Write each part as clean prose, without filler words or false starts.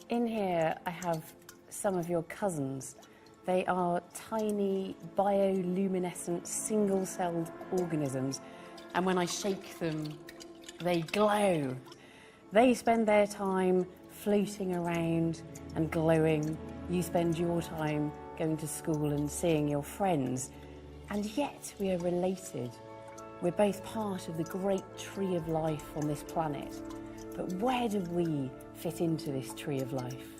In here, I have some of your cousins. They are tiny, bioluminescent, single-celled organisms, and when I shake them, they glow. They spend their time floating around and glowing. You spend your time going to school and seeing your friends, and yet we are related. We're both part of the great tree of life on this planet. But where do we fit into this tree of life?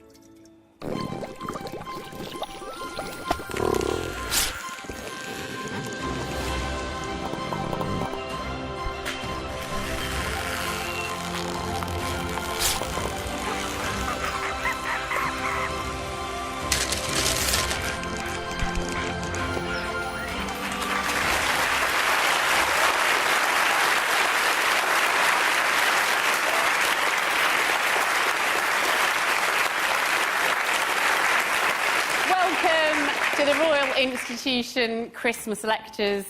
Institution Christmas lectures.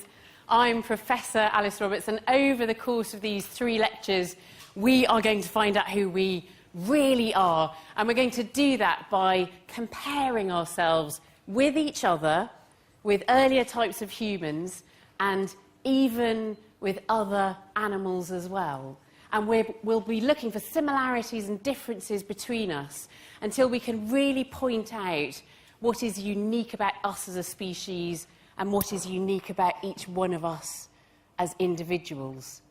I'm Professor Alice Roberts, and over the course of these 3 lectures we are going to find out who we really are, and we're going to do that by comparing ourselves with each other, with earlier types of humans, and even with other animals as well. And we'll be looking for similarities and differences between us until we can really point out what is unique about us as a species and what is unique about each one of us as individuals.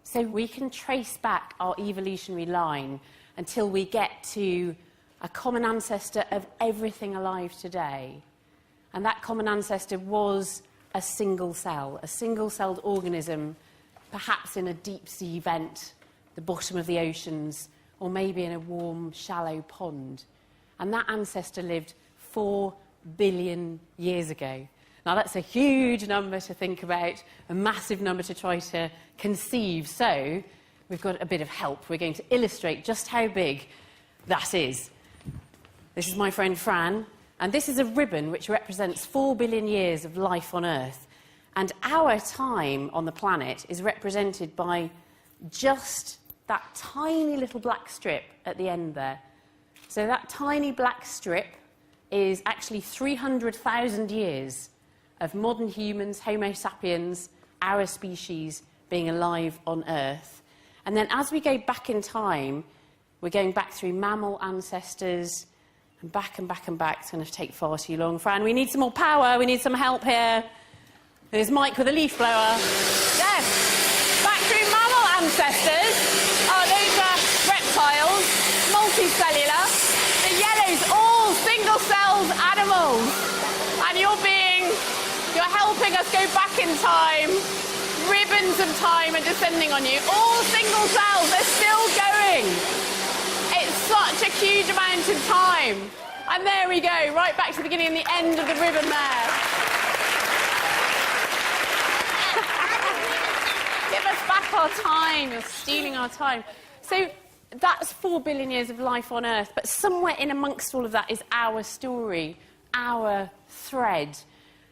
So we can trace back our evolutionary line until we get to a common ancestor of everything alive today. And that common ancestor was a single-celled organism, perhaps in a deep-sea vent, the bottom of the oceans, or maybe in a warm, shallow pond. And that ancestor lived 4 billion years ago. Now, that's a huge number to think about, a massive number to try to conceive. So we've got a bit of help. We're going to illustrate just how big that is. This is my friend Fran, and this is a ribbon which represents 4 billion years of life on Earth. And our time on the planet is represented by just that tiny little black strip at the end there. So that tiny black strip is actually 300,000 years of modern humans, Homo sapiens, our species, being alive on Earth. And then as we go back in time, we're going back through mammal ancestors, and back and back and back. It's going to take far too long. Fran, we need some more power. We need some help here. There's Mike with a leaf blower. Yes, back through mammal ancestors. Oh, those are reptiles, multicellular. The yellow's all single-celled animals. And you're helping us go back in time. Ribbons of time are descending on you. All single cells, they're still going. It's such a huge amount of time. And there we go, right back to the beginning and the end of the ribbon there. Give us back our time. You're stealing our time. So that's 4 billion years of life on Earth, but somewhere in amongst all of that is our story, our thread.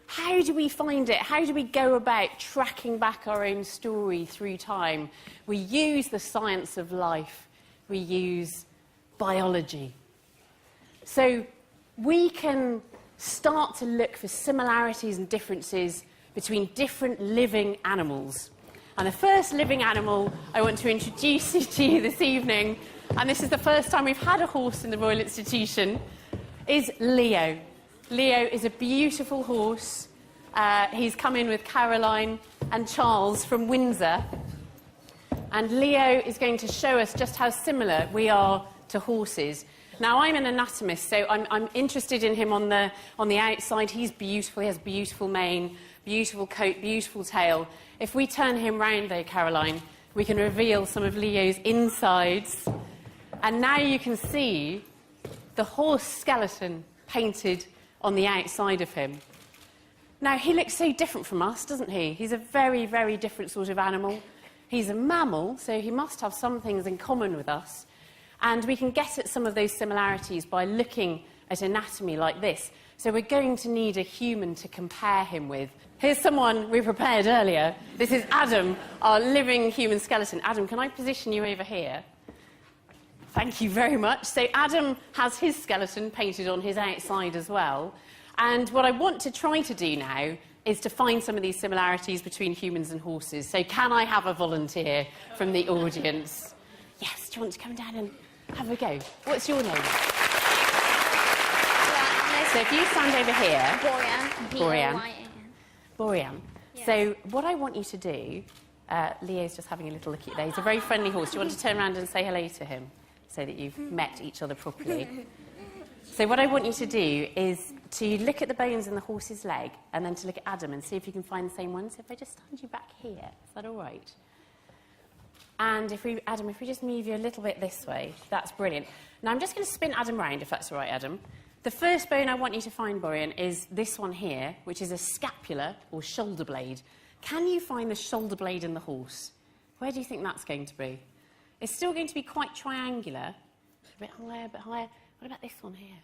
How do we find it? How do we go about tracking back our own story through time? We use the science of life. We use biology. So we can start to look for similarities and differences between different living animals. And the first living animal I want to introduce to you this evening, and this is the first time we've had a horse in the Royal Institution, is Leo. Leo is a beautiful horse. He's come in with Caroline and Charles from Windsor. And Leo is going to show us just how similar we are to horses. Now, I'm an anatomist, so I'm interested in him on the outside. He's beautiful. He has beautiful mane, beautiful coat, beautiful tail. If we turn him round, though, Caroline, we can reveal some of Leo's insides. And now you can see the horse skeleton painted on the outside of him. Now, he looks so different from us, doesn't he? He's a very, very different sort of animal. He's a mammal, so he must have some things in common with us. And we can get at some of those similarities by looking at anatomy like this. So we're going to need a human to compare him with. Here's someone we prepared earlier. This is Adam, our living human skeleton. Adam, can I position you over here? Thank you very much. So Adam has his skeleton painted on his outside as well. And what I want to try to do now is to find some of these similarities between humans and horses. So can I have a volunteer from the audience? Yes, do you want to come down and have a go? What's your name? So if you stand over here... Borean. Borean. Yes. So what I want you to do... Leo's just having a little look at you there. He's a very friendly horse. Do you want to turn around and say hello to him so that you've met each other properly? So what I want you to do is to look at the bones in the horse's leg and then to look at Adam and see if you can find the same ones. If I just stand you back here, is that all right? And Adam, if we just move you a little bit this way, that's brilliant. Now I'm just going to spin Adam round, if that's all right, Adam. The first bone I want you to find, Borean, is this one here, which is a scapula or shoulder blade. Can you find the shoulder blade in the horse? Where do you think that's going to be? It's still going to be quite triangular. A bit higher, a bit higher. What about this one here?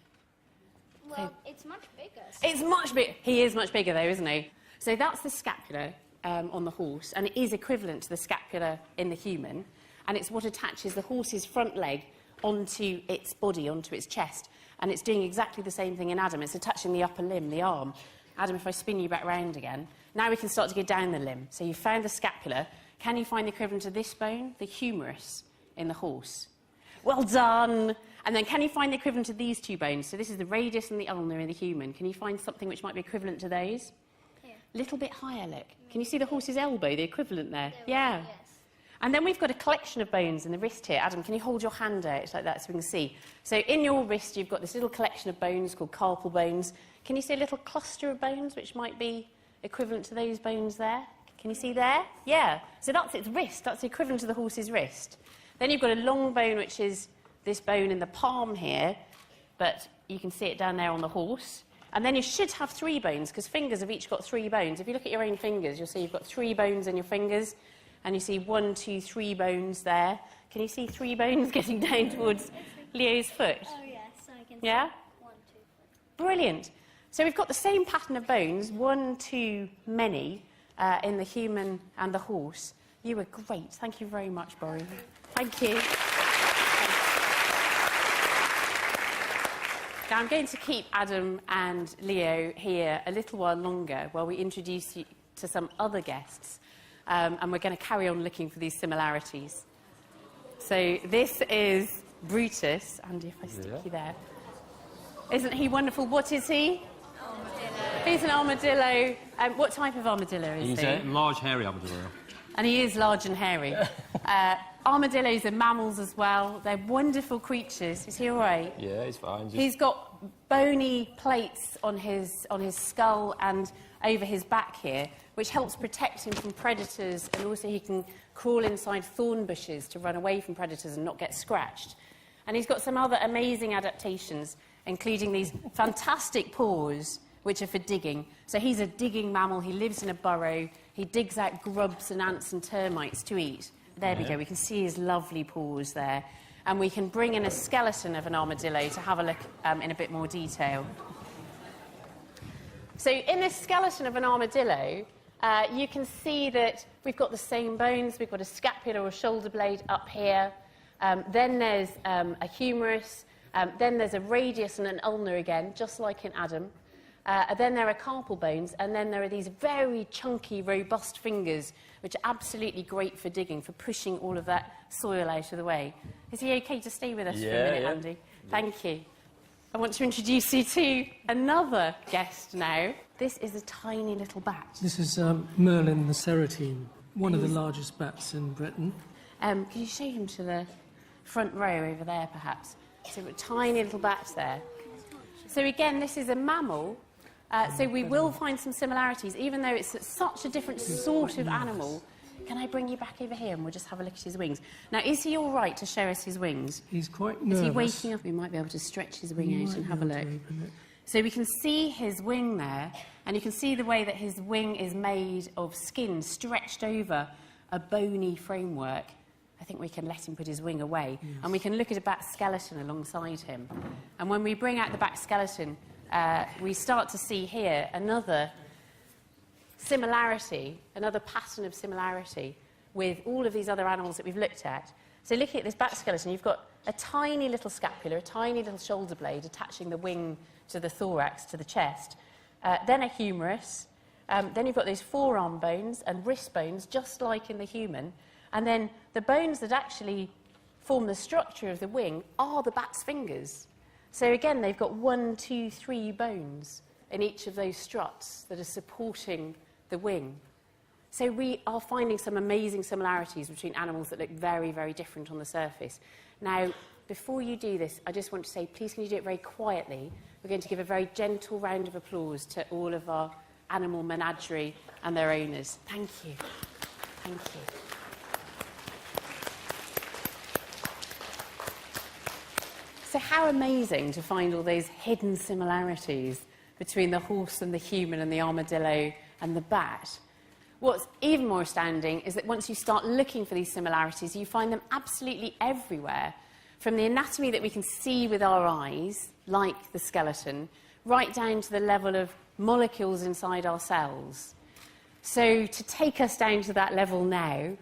Well, it's much bigger. So. It's much bigger. He is much bigger, though, isn't he? So that's the scapula on the horse, and it is equivalent to the scapula in the human, and it's what attaches the horse's front leg onto its body, onto its chest, and it's doing exactly the same thing in Adam. It's attaching the upper limb, the arm. Adam, if I spin you back round again, now we can start to go down the limb. So you found the scapula. Can you find the equivalent of this bone, the humerus, in the horse? Well done! And then can you find the equivalent of these two bones? So this is the radius and the ulnar in the human. Can you find something which might be equivalent to those? Here. Little bit higher, look. Can you see the horse's elbow, the equivalent there? Yeah. Yes. And then we've got a collection of bones in the wrist here. Adam, can you hold your hand out like that so we can see? So in your wrist, you've got this little collection of bones called carpal bones. Can you see a little cluster of bones which might be equivalent to those bones there? Can you see there? Yeah. So that's its wrist. That's the equivalent to the horse's wrist. Then you've got a long bone, which is this bone in the palm here, but you can see it down there on the horse. And then you should have 3 bones, because fingers have each got 3 bones. If you look at your own fingers, you'll see you've got 3 bones in your fingers, and you see 1, 2, 3 bones there. Can you see 3 bones getting down towards Leo's foot? Oh, yes, I can Yeah? see 1, 2, 3. Brilliant. So we've got the same pattern of bones, 1 too many, in the human and the horse. You were great. Thank you very much, Borean. Thank you. Now, I'm going to keep Adam and Leo here a little while longer while we introduce you to some other guests, and we're going to carry on looking for these similarities. So this is Brutus. Andy, if I stick you there. Isn't he wonderful? What is he? Armadillo. He's an armadillo. What type of armadillo is he? He's a large, hairy armadillo. And he is large and hairy. Armadillos are mammals as well. They're wonderful creatures. Is he all right? Yeah, he's fine. He's got bony plates on his skull and over his back here, which helps protect him from predators, and also he can crawl inside thorn bushes to run away from predators and not get scratched. And he's got some other amazing adaptations, including these fantastic paws, which are for digging. So he's a digging mammal. He lives in a burrow. He digs out grubs and ants and termites to eat. There we go. We can see his lovely paws there. And we can bring in a skeleton of an armadillo to have a look in a bit more detail. So in this skeleton of an armadillo, you can see that we've got the same bones. We've got a scapula or shoulder blade up here. Then there's a humerus. Then there's a radius and an ulnar again, just like in Adam. Then there are carpal bones, and then there are these very chunky, robust fingers, which are absolutely great for digging, for pushing all of that soil out of the way. Is he okay to stay with us for a minute, Andy? Thank you. I want to introduce you to another guest now. This is a tiny little bat. This is Merlin the Ceratine, one of the largest bats in Britain. Can you show him to the front row over there, perhaps? So a tiny little bat there. So again, this is a mammal. So we will find some similarities, even though it's such a different sort of animal. Can I bring you back over here and we'll just have a look at his wings? Now, is he all right to show us his wings? He's quite nervous. Is he waking up? We might be able to stretch his wing out and have a look. So we can see his wing there, and you can see the way that his wing is made of skin stretched over a bony framework. I think we can let him put his wing away, and we can look at a bat skeleton alongside him. And when we bring out the bat skeleton, we start to see here another similarity, another pattern of similarity with all of these other animals that we've looked at. So looking at this back skeleton, you've got a tiny little scapula, a tiny little shoulder blade attaching the wing to the thorax, to the chest, then a humerus, then you've got those forearm bones and wrist bones, just like in the human, and then the bones that actually form the structure of the wing are the bat's fingers. So again, they've got 1, 2, 3 bones in each of those struts that are supporting the wing. So we are finding some amazing similarities between animals that look very, very different on the surface. Now, before you do this, I just want to say, please can you do it very quietly? We're going to give a very gentle round of applause to all of our animal menagerie and their owners. Thank you. Thank you. So how amazing to find all those hidden similarities between the horse and the human and the armadillo and the bat. What's even more astounding is that once you start looking for these similarities, you find them absolutely everywhere, from the anatomy that we can see with our eyes, like the skeleton, right down to the level of molecules inside our cells. So to take us down to that level now,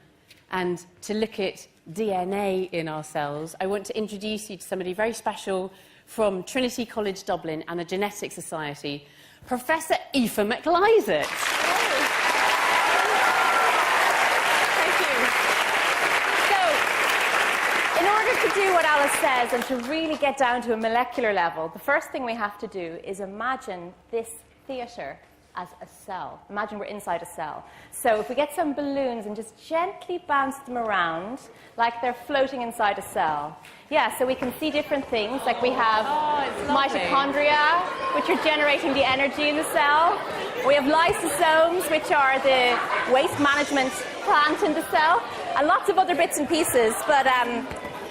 and to look at DNA in our cells, I want to introduce you to somebody very special from Trinity College Dublin and the Genetics Society, Professor Aoife McLysaght. To do what Alice says and to really get down to a molecular level, the first thing we have to do is imagine this theatre as a cell. Imagine we're inside a cell. So if we get some balloons and just gently bounce them around like they're floating inside a cell. Yeah, so we can see different things, like we have mitochondria, which are generating the energy in the cell. We have lysosomes, which are the waste management plant in the cell, and lots of other bits and pieces. But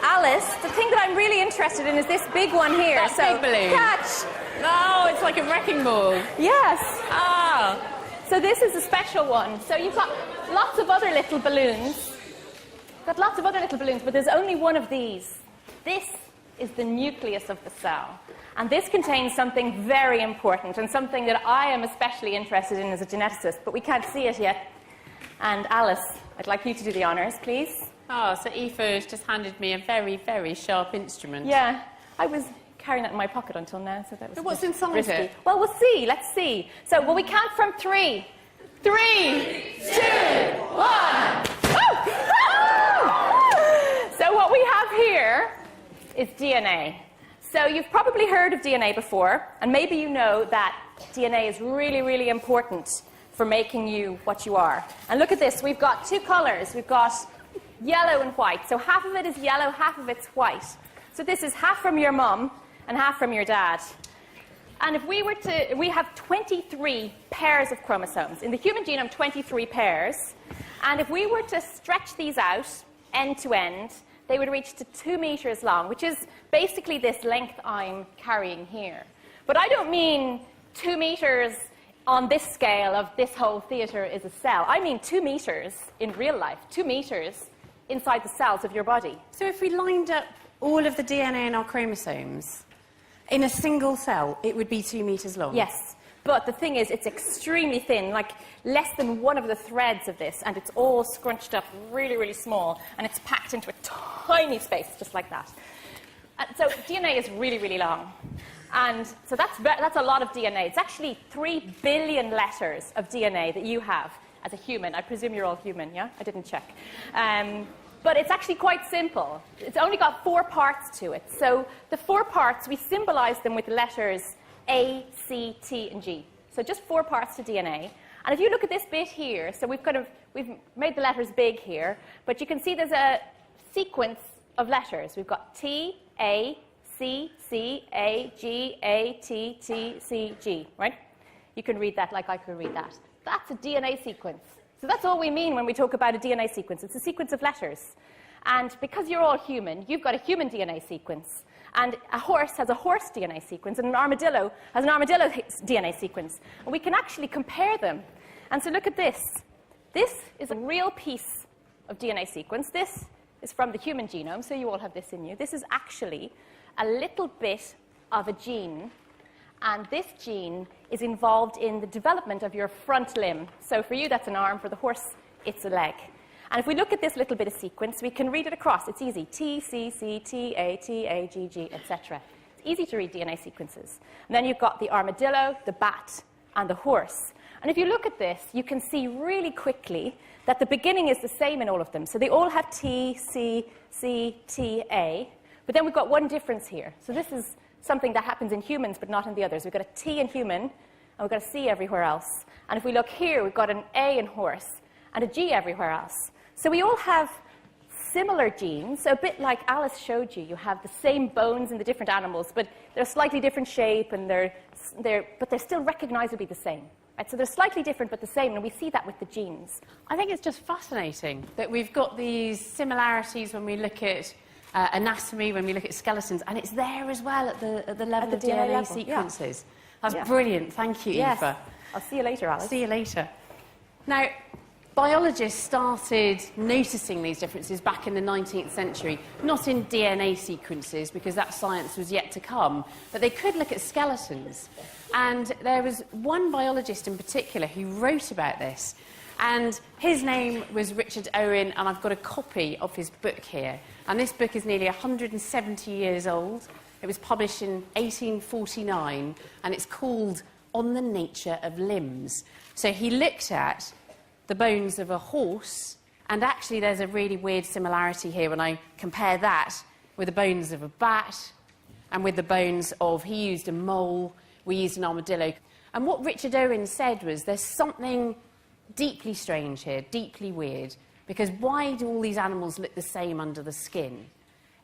Alice, the thing that I'm really interested in is this big one here. That big balloon. Catch! No, it's like a wrecking ball. Yes. Ah. So this is a special one. So you've got lots of other little balloons. But there's only one of these. This is the nucleus of the cell. And this contains something very important and something that I am especially interested in as a geneticist, but we can't see it yet. And Alice, I'd like you to do the honours, please. Oh, so Aoife has just handed me a very, very sharp instrument. Yeah, I was carrying that in my pocket until now, so that was. But what's inside risky. it? Well, we'll see. Let's see. So, will we count from 3? 3, 2, 1. So, what we have here is DNA. So, you've probably heard of DNA before, and maybe you know that DNA is really, really important for making you what you are. And look at this. We've got 2 colours. We've got yellow and white. So half of it is yellow, half of it's white. So this is half from your mum and half from your dad. And if we have 23 pairs of chromosomes. In the human genome, 23 pairs. And if we were to stretch these out end to end, they would reach to 2 meters long, which is basically this length I'm carrying here. But I don't mean 2 meters on this scale of this whole theatre is a cell. I mean 2 meters in real life, 2 meters inside the cells of your body. So if we lined up all of the DNA in our chromosomes in a single cell, it would be 2 meters long? Yes, but the thing is, it's extremely thin, like less than one of the threads of this, and it's all scrunched up really, really small, and it's packed into a tiny space, just like that. So DNA is really, really long. And so that's a lot of DNA. It's actually 3 billion letters of DNA that you have as a human. I presume you're all human, yeah? I didn't check. But it's actually quite simple. It's only got 4 parts to it. So the 4 parts, we symbolize them with the letters A, C, T, and G. So just 4 parts to DNA. And if you look at this bit here, so we've made the letters big here, but you can see there's a sequence of letters. We've got T, A, C, C, A, G, A, T, T, C, G, right? You can read that like I could read that. That's a DNA sequence. So that's all we mean when we talk about a DNA sequence. It's a sequence of letters. And because you're all human, you've got a human DNA sequence. And a horse has a horse DNA sequence, and an armadillo has an armadillo DNA sequence. And we can actually compare them. And so look at this. This is a real piece of DNA sequence. This is from the human genome, so you all have this in you. This is actually a little bit of a gene, and this gene is involved in the development of your front limb. So for you, that's an arm. For the horse, it's a leg. And if we look at this little bit of sequence, we can read it across. It's easy. T, C, C, T, A, T, A, G, G, etc. It's easy to read DNA sequences. And then you've got the armadillo, the bat, and the horse. And if you look at this, you can see really quickly that the beginning is the same in all of them. So they all have T, C, C, T, A. But then we've got one difference here. So this is something that happens in humans, but not in the others. We've got a T in human, and we've got a C everywhere else. And if we look here, we've got an A in horse, and a G everywhere else. So we all have similar genes, so a bit like Alice showed you. You have the same bones in the different animals, but they're slightly different shape, and but they're still recognizably the same. Right? So they're slightly different, but the same, and we see that with the genes. I think it's just fascinating that we've got these similarities when we look at anatomy, when we look at skeletons, and it's there as well at the level of DNA level. sequences. Yeah. That's brilliant. Thank you, Yes. Eva. I'll see you later, Alice. See you later. Now, biologists started noticing these differences back in the 19th century, not in DNA sequences, because that science was yet to come, but they could look at skeletons. And there was one biologist in particular who wrote about this, and his name was Richard Owen, and I've got a copy of his book here. And this book is nearly 170 years old. It was published in 1849, and it's called On the Nature of Limbs. So he looked at the bones of a horse, and actually there's a really weird similarity here when I compare that with the bones of a bat and with the bones of, he used a mole, we used an armadillo. And what Richard Owen said was there's something deeply strange here, deeply weird, because why do all these animals look the same under the skin?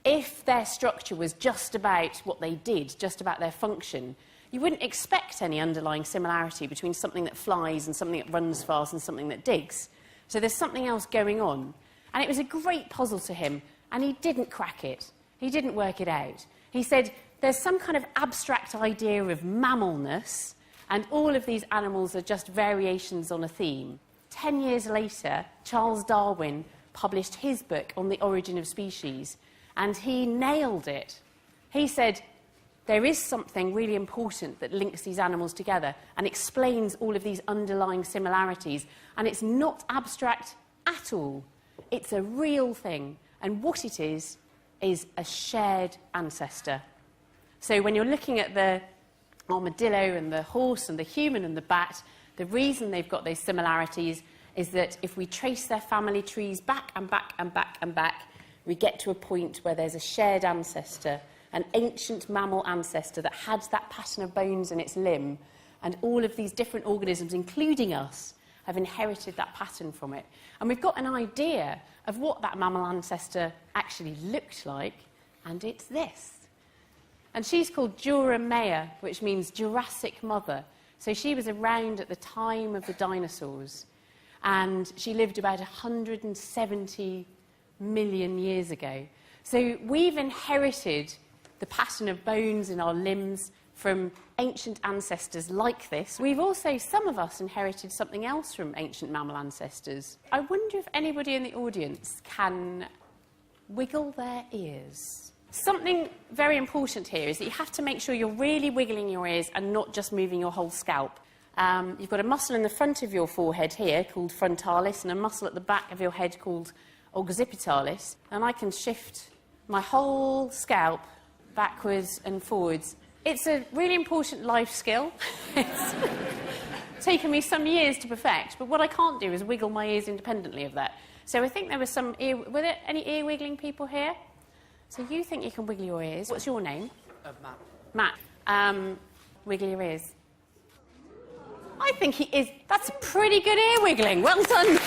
If their structure was just about what they did, just about their function, you wouldn't expect any underlying similarity between something that flies and something that runs fast and something that digs. So there's something else going on. And it was a great puzzle to him, and he didn't crack it. He didn't work it out. He said there's some kind of abstract idea of mammalness, and all of these animals are just variations on a theme. 10 years later, Charles Darwin published his book on the origin of species, and he nailed it. He said, there is something really important that links these animals together and explains all of these underlying similarities. And it's not abstract at all. It's a real thing. And what it is a shared ancestor. So when you're looking at the armadillo and the horse and the human and the bat, the reason they've got those similarities is that if we trace their family trees back and back and back and back, we get to a point where there's a shared ancestor, an ancient mammal ancestor that had that pattern of bones in its limb, and all of these different organisms, including us, have inherited that pattern from it. And we've got an idea of what that mammal ancestor actually looked like, and it's this. And she's called Dura Maya, which means Jurassic Mother. So she was around at the time of the dinosaurs, and she lived about 170 million years ago. So we've inherited the pattern of bones in our limbs from ancient ancestors like this. We've also, some of us, inherited something else from ancient mammal ancestors. I wonder if anybody in the audience can wiggle their ears. Something very important here is that you have to make sure you're really wiggling your ears and not just moving your whole scalp. You've got a muscle in the front of your forehead here called frontalis, and a muscle at the back of your head called occipitalis, and I can shift my whole scalp backwards and forwards. It's a really important life skill. It's taken me some years to perfect, but what I can't do is wiggle my ears independently of that. So I think there was some ear... Were there any ear-wiggling people here? So you think you can wiggle your ears. What's your name? Matt. Matt. Wiggle your ears. I think he is... That's a pretty good ear-wiggling. Well done, Matt.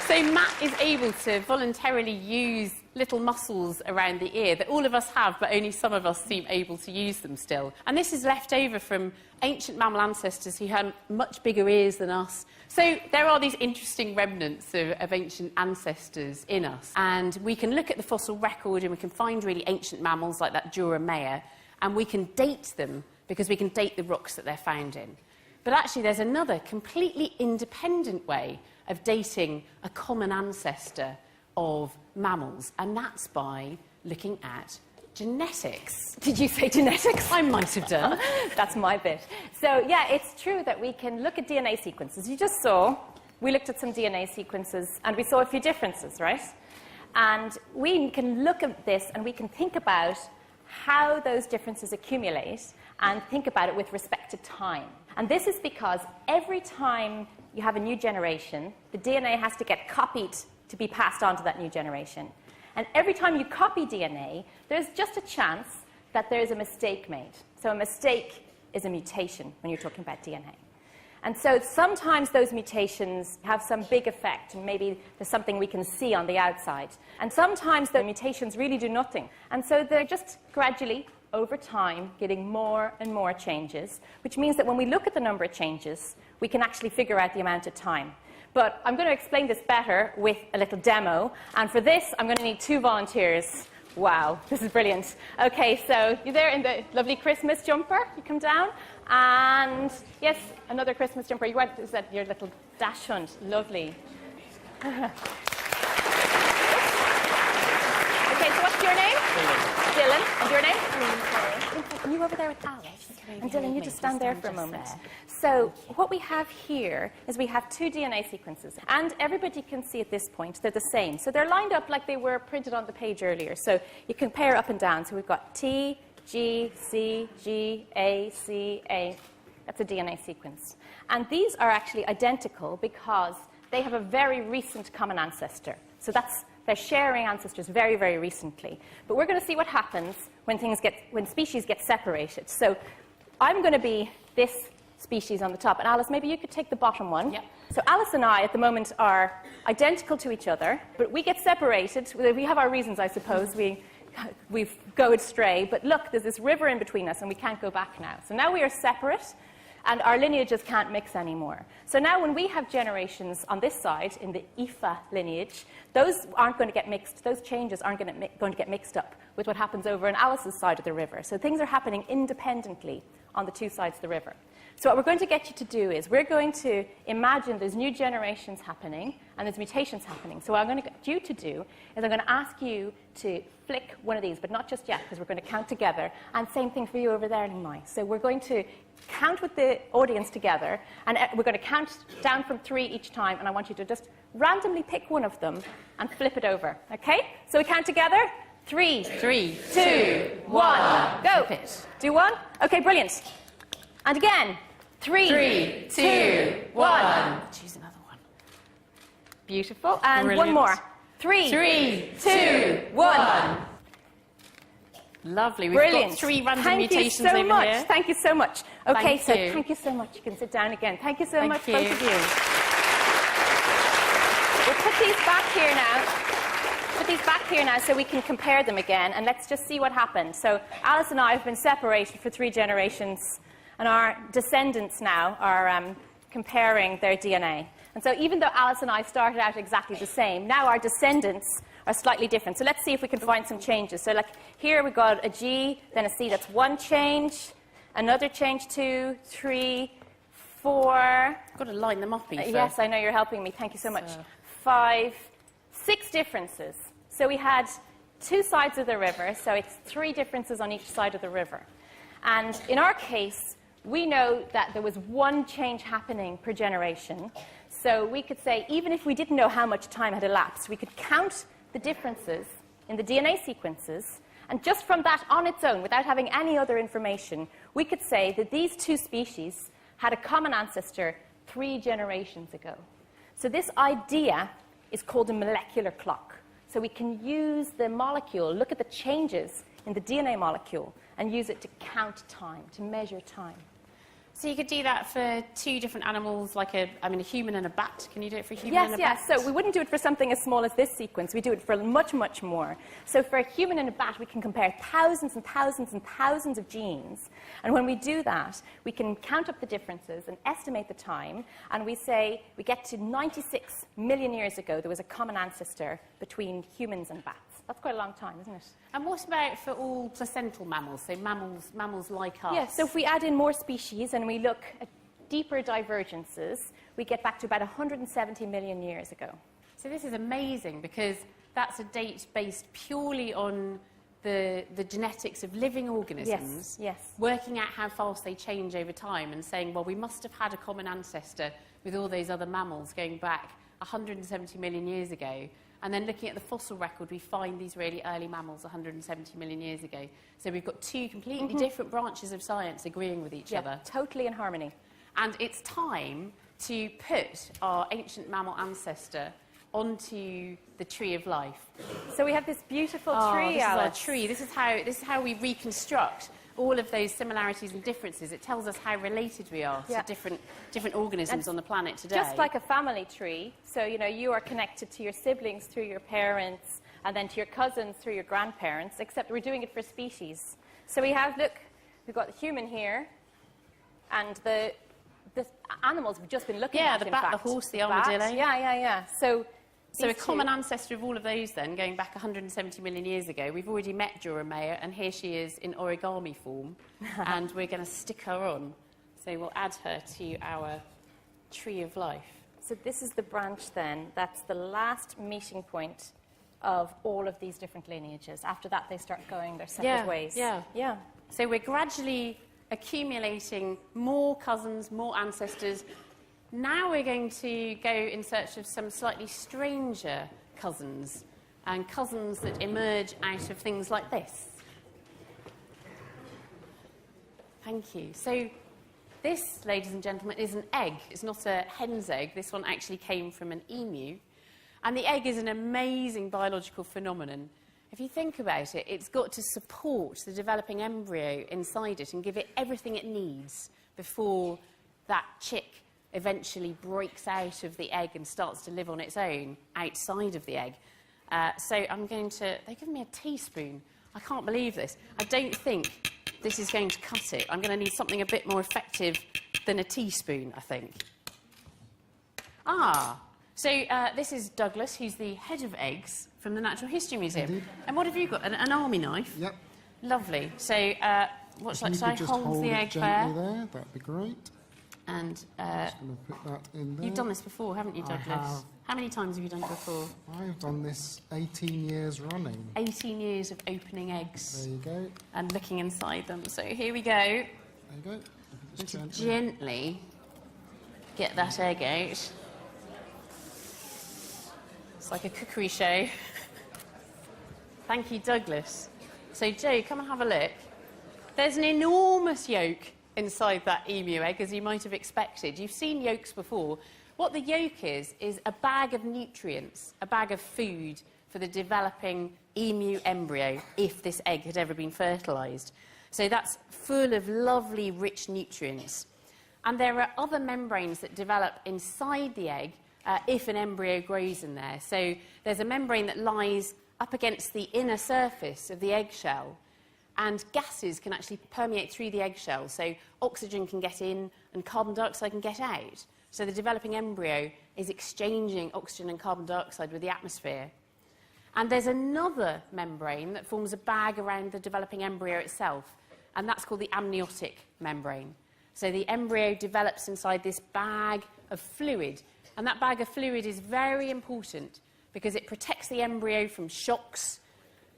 So Matt is able to voluntarily use little muscles around the ear that all of us have, but only some of us seem able to use them still. And this is left over from ancient mammal ancestors who had much bigger ears than us. So there are these interesting remnants of ancient ancestors in us. And we can look at the fossil record and we can find really ancient mammals like that Dura Maya, and we can date them because we can date the rocks that they're found in. But actually there's another completely independent way of dating a common ancestor of mammals, and that's by looking at genetics. Did you say genetics? I might have done. That's my bit. So, yeah, it's true that we can look at DNA sequences. You just saw we looked at some DNA sequences and we saw a few differences, right? And we can look at this and we can think about how those differences accumulate and think about it with respect to time. And this is because every time you have a new generation, the DNA has to get copied to be passed on to that new generation. And every time you copy DNA, there's just a chance that there's a mistake made. So a mistake is a mutation when you're talking about DNA. And so sometimes those mutations have some big effect, and maybe there's something we can see on the outside. And sometimes the mutations really do nothing. And so they're just gradually, over time, getting more and more changes, which means that when we look at the number of changes, we can actually figure out the amount of time. But I'm going to explain this better with a little demo. And for this, I'm going to need 2 volunteers. Wow, this is brilliant. OK, so you're there in the lovely Christmas jumper. You come down. And yes, another Christmas jumper. You went, is that your little dash hunt? Lovely. OK, so what's your name? Dylan. And your name? Are you over there with Alice? And Dylan, you just stand there for a moment. So what we have here is we have 2 DNA sequences. And everybody can see at this point they're the same. So they're lined up like they were printed on the page earlier. So you compare up and down. So we've got T, G, C, G, A, C, A. That's a DNA sequence. And these are actually identical because they have a very recent common ancestor. So they're sharing ancestors very, very recently. But we're going to see what happens when species get separated. So I'm going to be this species on the top. And Alice, maybe you could take the bottom one. Yep. So Alice and I, at the moment, are identical to each other. But we get separated. We have our reasons, I suppose. We go astray. But look, there's this river in between us, and we can't go back now. So now we are separate. And our lineages can't mix anymore. So now when we have generations on this side, in the IFA lineage, those aren't going to get mixed. Those changes aren't going to get mixed up with what happens over on Alice's side of the river. So things are happening independently on the 2 sides of the river. So what we're going to get you to do is we're going to imagine there's new generations happening and there's mutations happening. So what I'm going to get you to do is I'm going to ask you to flick one of these, but not just yet, because we're going to count together. And same thing for you over there, Nimai. So we're going to count with the audience together, and we're going to count down from 3 each time, and I want you to just randomly pick one of them and flip it over. Okay? So we count together. 3, 2, 1, go. Flip it. Do one. Okay, brilliant. And again. 3, 2, 1. Choose another one. Beautiful. And Brilliant. one more. 3, 2, 1. Lovely. We've Brilliant. got 3 random Thank mutations you so over much. here. Thank you so much. Okay, Thank so you. thank you so much. You can sit down again. Thank you so Thank much, you. both of you. We'll put these back here now. Put these back here now so we can compare them again, and let's just see what happened. So Alice and I have been separated for 3 generations, and our descendants now are comparing their DNA. And so even though Alice and I started out exactly the same, now our descendants are slightly different. So let's see if we can find some changes. So like here we've got a G, then a C. That's 1 change, another change, 2, 3, 4. I've got to line them up, Aoife. Yes, I know, you're helping me. Thank you so much. 5, 6 differences. So we had 2 sides of the river, so it's 3 differences on each side of the river. And in our case, we know that there was 1 change happening per generation. So we could say, even if we didn't know how much time had elapsed, we could count the differences in the DNA sequences, and just from that on its own, without having any other information, we could say that these 2 species had a common ancestor 3 generations ago. So this idea is called a molecular clock. So we can use the molecule, look at the changes in the DNA molecule, and use it to count time, to measure time. So you could do that for 2 different animals, like a human and a bat. Can you do it for a human and a bat? Yes. So we wouldn't do it for something as small as this sequence. We do it for much, much more. So for a human and a bat, we can compare thousands and thousands and thousands of genes. And when we do that, we can count up the differences and estimate the time. And we say we get to 96 million years ago, there was a common ancestor between humans and bats. That's quite a long time, isn't it? And what about for all placental mammals, so mammals like us? Yes, so if we add in more species and we look at deeper divergences, we get back to about 170 million years ago. So this is amazing, because that's a date based purely on the genetics of living organisms, Yes. working out how fast they change over time and saying, well, we must have had a common ancestor with all those other mammals going back 170 million years ago. And then looking at the fossil record, we find these really early mammals 170 million years ago. So we've got two completely different branches of science agreeing with each other. Totally in harmony. And it's time to put our ancient mammal ancestor onto the tree of life. So we have this beautiful tree, this Alice. is our tree. This is how we reconstruct all of those similarities and differences. It tells us how related we are to different organisms on the planet today. Just like a family tree. So, you know, you are connected to your siblings through your parents, and then to your cousins through your grandparents, except we're doing it for species. So we have, look, we've got the human here, and the animals we've just been looking at, the bat, the horse, the armadillo. Yeah. So a common ancestor of all of those then, going back 170 million years ago. We've already met Joromea, and here she is in origami form, and we're going to stick her on. So we'll add her to our tree of life. So this is the branch then. That's the last meeting point of all of these different lineages. After that, they start going their separate ways. Yeah. So we're gradually accumulating more cousins, more ancestors. Now we're going to go in search of some slightly stranger cousins, and cousins that emerge out of things like this. Thank you. So this, ladies and gentlemen, is an egg. It's not a hen's egg. This one actually came from an emu. And the egg is an amazing biological phenomenon. If you think about it, it's got to support the developing embryo inside it and give it everything it needs before that chick eventually breaks out of the egg and starts to live on its own outside of the egg. So I'm going to... They've given me a teaspoon. I can't believe this. I don't think this is going to cut it. I'm going to need something a bit more effective than a teaspoon, I think. So this is Douglas, who's the head of eggs from the Natural History Museum. Indeed. And what have you got? An army knife? Yep. Lovely. So what's like? If So you I could just hold the it egg gently there. there, that'd be great. And Just going to put that in there. you've done this before, haven't you, I Douglas? have. How many times have you done it before? I've done this 18 years running. 18 years of opening eggs There you go. and looking inside them. So here we go. There you go. And Just to gently. gently get that egg out. It's like a cookery show. Thank you, Douglas. So, Joe, come and have a look. There's an enormous yolk inside that emu egg, as you might have expected. You've seen yolks before. What the yolk is a bag of nutrients, a bag of food for the developing emu embryo, if this egg had ever been fertilised. So that's full of lovely, rich nutrients. And there are other membranes that develop inside the egg if an embryo grows in there. So there's a membrane that lies up against the inner surface of the eggshell, and gases can actually permeate through the eggshell. So oxygen can get in and carbon dioxide can get out. So the developing embryo is exchanging oxygen and carbon dioxide with the atmosphere. And there's another membrane that forms a bag around the developing embryo itself, and that's called the amniotic membrane. So the embryo develops inside this bag of fluid, and that bag of fluid is very important because it protects the embryo from shocks,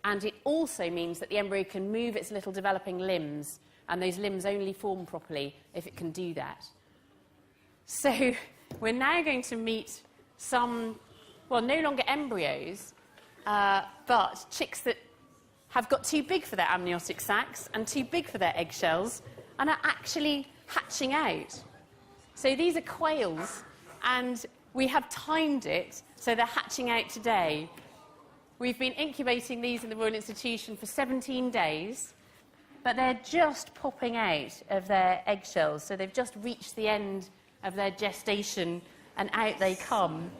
and it also means that the embryo can move its little developing limbs, and those limbs only form properly if it can do that. So we're now going to meet some, well, no longer embryos, but chicks that have got too big for their amniotic sacs and too big for their eggshells and are actually hatching out. So these are quails, and we have timed it so they're hatching out today. We've been incubating these in the Royal Institution for 17 days, but they're just popping out of their eggshells, so they've just reached the end of their gestation, and out they come.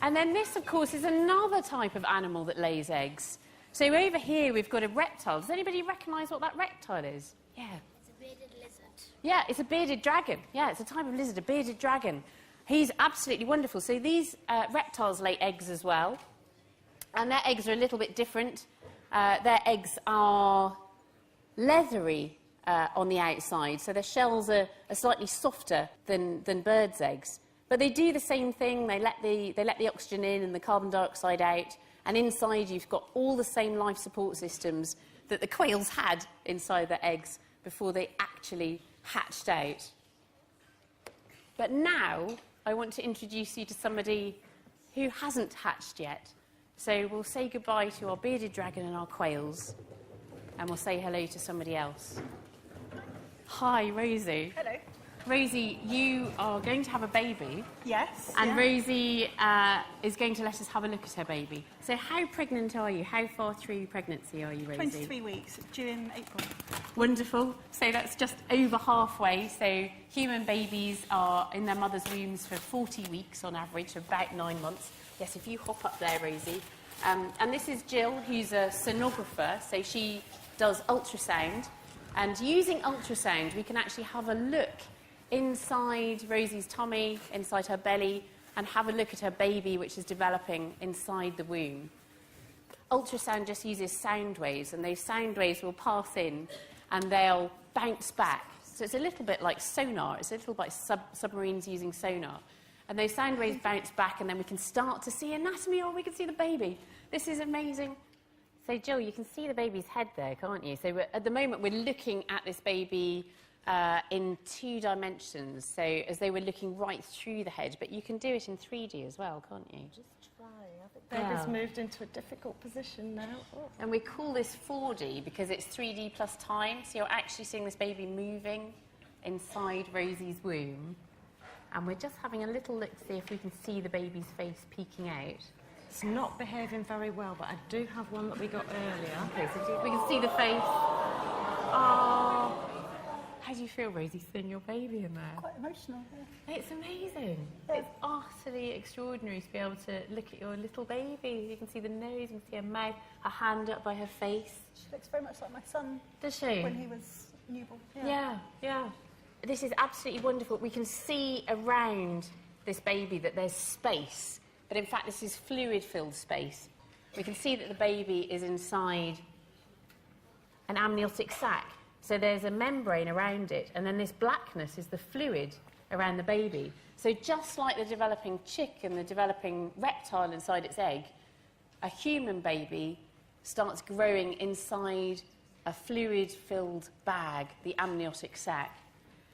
And then this, of course, is another type of animal that lays eggs. So over here we've got a reptile. Does anybody recognise what that reptile is? Yeah. It's a bearded lizard. Yeah, it's a bearded dragon. Yeah, it's a type of lizard, a bearded dragon. He's absolutely wonderful. So these reptiles lay eggs as well, and their eggs are a little bit different. Their eggs are leathery on the outside, so their shells are slightly softer than birds' eggs. But they do the same thing. They let the oxygen in and the carbon dioxide out, and inside you've got all the same life support systems that the quails had inside their eggs before they actually hatched out. But now I want to introduce you to somebody who hasn't hatched yet. So we'll say goodbye to our bearded dragon and our quails, and we'll say hello to somebody else. Hi, Rosie. Hello. Rosie, you are going to have a baby. Yes. And yeah. Rosie is going to let us have a look at her baby. So how pregnant are you? How far through pregnancy are you, Rosie? 23 weeks, due in April. Wonderful. So that's just over halfway. So human babies are in their mother's wombs for 40 weeks on average, about 9 months. Yes, if you hop up there, Rosie. And this is Jill, who's a sonographer. So she does ultrasound. And using ultrasound, we can actually have a look inside Rosie's tummy, inside her belly, and have a look at her baby, which is developing inside the womb. Ultrasound just uses sound waves, and those sound waves will pass in, and they'll bounce back. So it's a little bit like sonar. It's a little bit like submarines using sonar. And those sound waves bounce back, and then we can start to see anatomy, or we can see the baby. This is amazing. So, Jill, you can see the baby's head there, can't you? So at the moment, we're looking at this baby in 2 dimensions, so as they were looking right through the head, but you can do it in 3D as well, can't you? Just trying. I think Baby's moved into a difficult position now. Oh. And we call this 4D because it's 3D plus time, so you're actually seeing this baby moving inside Rosie's womb. And we're just having a little look to see if we can see the baby's face peeking out. It's not behaving very well, but I do have one that we got earlier. Okay, so we can see the face. Oh. How do you feel, Rosie, seeing your baby in there? Quite emotional. Yeah. It's amazing. It's utterly extraordinary to be able to look at your little baby. You can see the nose, you can see her mouth, her hand up by her face. She looks very much like my son. Does she? When he was newborn. Yeah. This is absolutely wonderful. We can see around this baby that there's space, but in fact this is fluid-filled space. We can see that the baby is inside an amniotic sac. So there's a membrane around it, and then this blackness is the fluid around the baby. So just like the developing chick and the developing reptile inside its egg, a human baby starts growing inside a fluid-filled bag, the amniotic sac.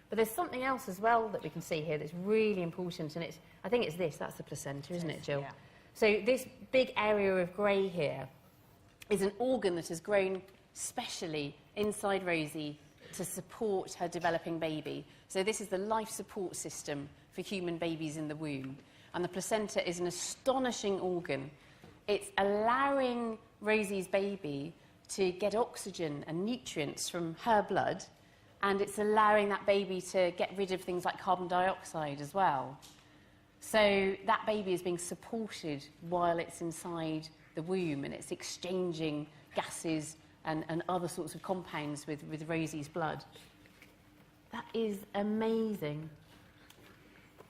But there's something else as well that we can see here that's really important, and I think it's this, that's the placenta, isn't it, Jill? Yeah. So this big area of grey here is an organ that has grown specially inside Rosie to support her developing baby. So this is the life support system for human babies in the womb. And the placenta is an astonishing organ. It's allowing Rosie's baby to get oxygen and nutrients from her blood, and it's allowing that baby to get rid of things like carbon dioxide as well. So that baby is being supported while it's inside the womb, and it's exchanging gases and other sorts of compounds with Rosie's blood. That is amazing.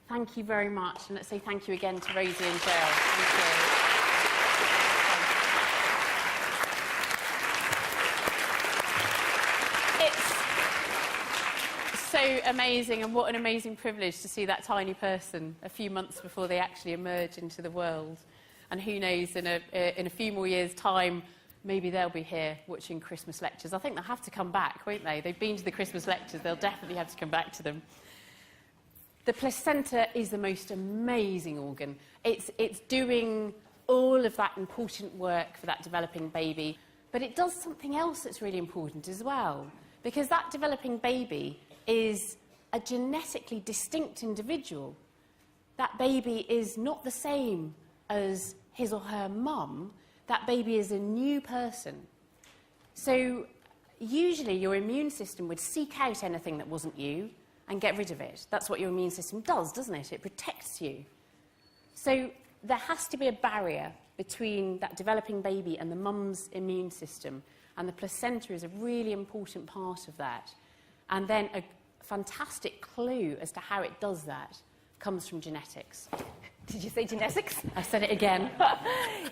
Thank you very much, and let's say thank you again to Rosie and Jill. Thank you. It's so amazing, and what an amazing privilege to see that tiny person a few months before they actually emerge into the world. And who knows, in a few more years' time, maybe they'll be here watching Christmas lectures. I think they'll have to come back, won't they? They've been to the Christmas lectures. They'll definitely have to come back to them. The placenta is the most amazing organ. It's doing all of that important work for that developing baby. But it does something else that's really important as well. Because that developing baby is a genetically distinct individual. That baby is not the same as his or her mum. That baby is a new person. So usually your immune system would seek out anything that wasn't you and get rid of it. That's what your immune system does, doesn't it? It protects you. So there has to be a barrier between that developing baby and the mum's immune system, and the placenta is a really important part of that. And then a fantastic clue as to how it does that comes from genetics. Did you say genetics? I said it again.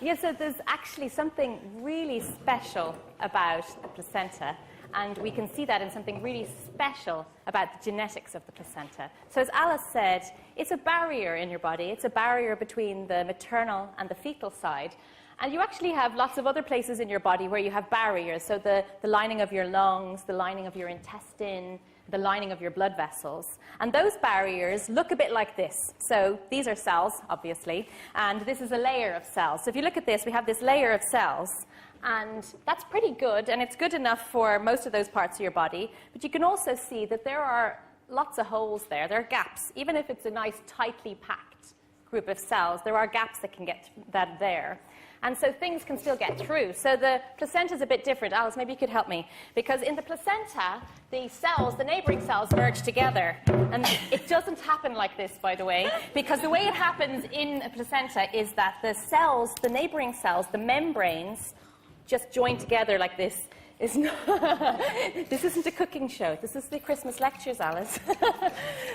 Yes, so there's actually something really special about the placenta, and we can see that in something really special about the genetics of the placenta. So as Alice said, it's a barrier in your body. It's a barrier between the maternal and the fetal side. And you actually have lots of other places in your body where you have barriers. So the lining of your lungs, the lining of your intestine, the lining of your blood vessels. And those barriers look a bit like this. So these are cells, obviously, and this is a layer of cells. So if you look at this, we have this layer of cells, and that's pretty good, and it's good enough for most of those parts of your body. But you can also see that there are lots of holes there. There are gaps. Even if it's a nice, tightly packed group of cells, there are gaps that can get that there. And so things can still get through. So the placenta is a bit different. Alice, maybe you could help me. Because in the placenta, the cells, the neighboring cells, merge together. And it doesn't happen like this, by the way. Because the way it happens in a placenta is that the cells, the neighboring cells, the membranes, just join together like this. This isn't a cooking show. This is the Christmas lectures, Alice.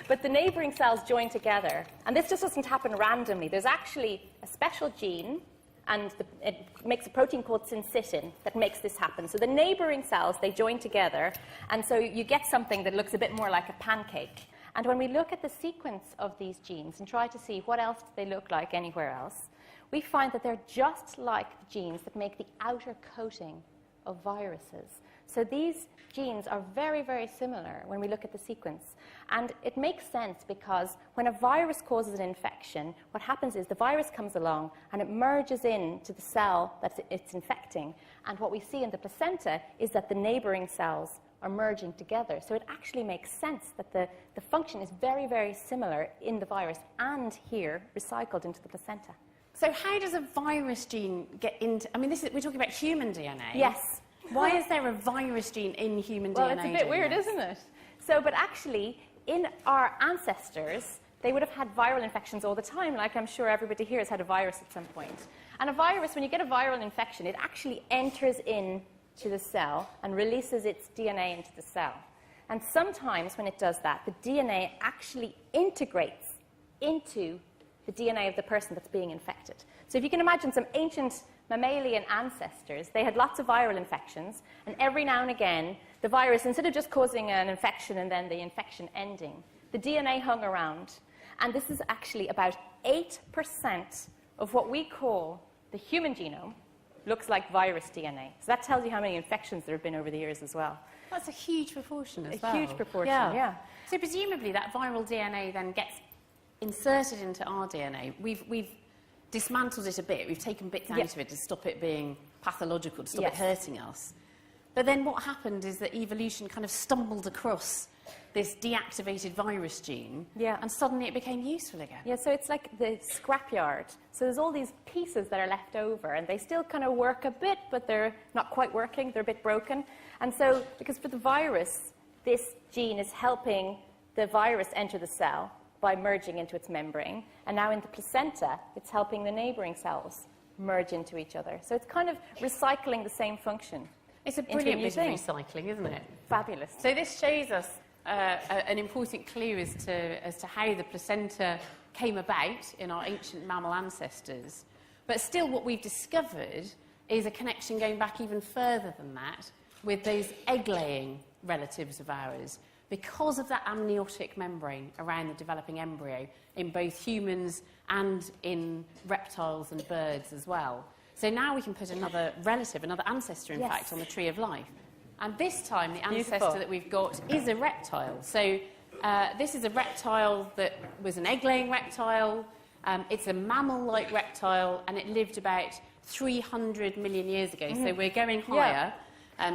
But the neighboring cells join together. And this just doesn't happen randomly. There's actually a special gene, and it makes a protein called syncytin that makes this happen. So the neighboring cells, they join together, and so you get something that looks a bit more like a pancake. And when we look at the sequence of these genes and try to see what else do they look like anywhere else, we find that they're just like the genes that make the outer coating of viruses. So these genes are very, very similar when we look at the sequence. And it makes sense because when a virus causes an infection, what happens is the virus comes along and it merges into the cell that it's infecting. And what we see in the placenta is that the neighboring cells are merging together. So it actually makes sense that the function is very, very similar in the virus and here recycled into the placenta. So how does a virus gene get into... I mean, we're talking about human DNA. Yes. Why is there a virus gene in human DNA? Well, it's a bit weird, isn't it? So, but actually, in our ancestors, they would have had viral infections all the time, like I'm sure everybody here has had a virus at some point. And a virus, when you get a viral infection, it actually enters into the cell and releases its DNA into the cell. And sometimes when it does that, the DNA actually integrates into the DNA of the person that's being infected. So if you can imagine some ancient mammalian ancestors, they had lots of viral infections, and every now and again, the virus, instead of just causing an infection and then the infection ending, the DNA hung around. And this is actually about 8% of what we call the human genome looks like virus DNA. So that tells you how many infections there have been over the years as well. That's a huge proportion as well. A huge proportion, yeah. So presumably that viral DNA then gets inserted into our DNA. We've dismantled it a bit. We've taken bits out of it to stop it being pathological, to stop it hurting us. But then what happened is that evolution kind of stumbled across this deactivated virus gene, and suddenly it became useful again. Yeah, so it's like the scrapyard. So there's all these pieces that are left over, and they still kind of work a bit, but they're not quite working. They're a bit broken. And so, because for the virus, this gene is helping the virus enter the cell by merging into its membrane. And now in the placenta, it's helping the neighboring cells merge into each other. So it's kind of recycling the same function. It's a brilliant bit of recycling, isn't it? Fabulous. So this shows us an important clue as to how the placenta came about in our ancient mammal ancestors. But still what we've discovered is a connection going back even further than that with those egg-laying relatives of ours, because of that amniotic membrane around the developing embryo in both humans and in reptiles and birds as well. So now we can put another relative, another ancestor, in fact, on the tree of life. And this time, the ancestor that we've got is a reptile. So this is a reptile that was an egg-laying reptile. It's a mammal-like reptile, and it lived about 300 million years ago. So we're going higher.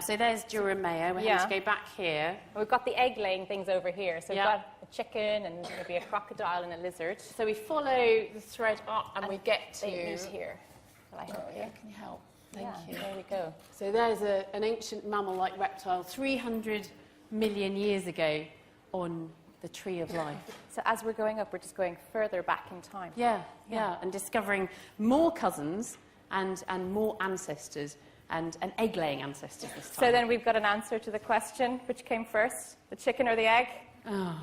So there's Juramea. We have to go back here. We've got the egg-laying things over here. So we've got a chicken and maybe a crocodile and a lizard. So we follow the thread up and we get to... here. Can you help? Thank you. There we go. So there's an ancient mammal-like reptile 300 million years ago on the tree of life. So as we're going up, we're just going further back in time. Yeah, and discovering more cousins and more ancestors. And egg-laying ancestors this time. So then we've got an answer to the question, which came first, the chicken or the egg? Oh.